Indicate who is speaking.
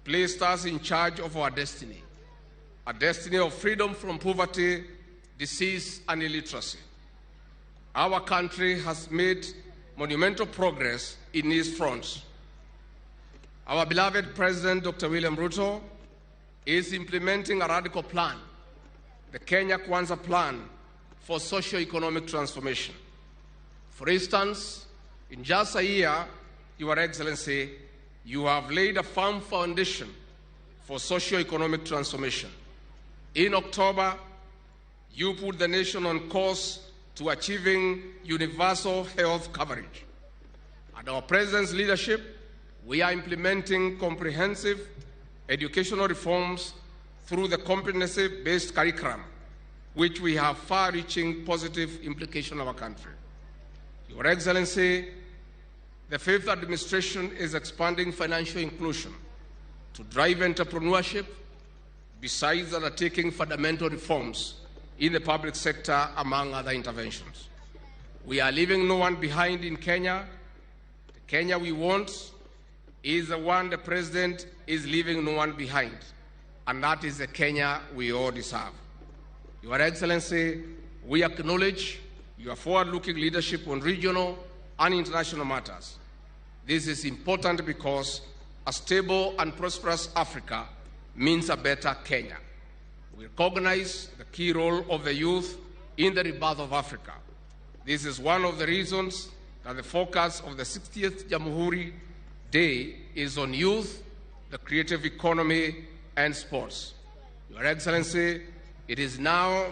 Speaker 1: placed us in charge of our destiny, a destiny of freedom from poverty, disease, and illiteracy. Our country has made monumental progress in these fronts. Our beloved President, Dr. William Ruto, is implementing a radical plan, the Kenya Kwanza plan for socio-economic transformation. For instance, in just a year, Your Excellency, you have laid a firm foundation for socio-economic transformation. In October, you put the nation on course to achieving universal health coverage. Under our President's leadership, we are implementing comprehensive educational reforms through the competency-based curriculum, which we have far-reaching positive implications on our country. Your Excellency, the fifth administration is expanding financial inclusion to drive entrepreneurship, besides undertaking fundamental reforms in the public sector, among other interventions. We are leaving no one behind in Kenya. The Kenya we want is the one the President is leaving no one behind, and that is the Kenya we all deserve. Your Excellency, we acknowledge your forward-looking leadership on regional and international matters. This is important because a stable and prosperous Africa means a better Kenya. We recognize the key role of the youth in the rebirth of Africa. This is one of the reasons that the focus of the 60th Jamhuri Day is on youth, the creative economy, and sports. Your Excellency, it is now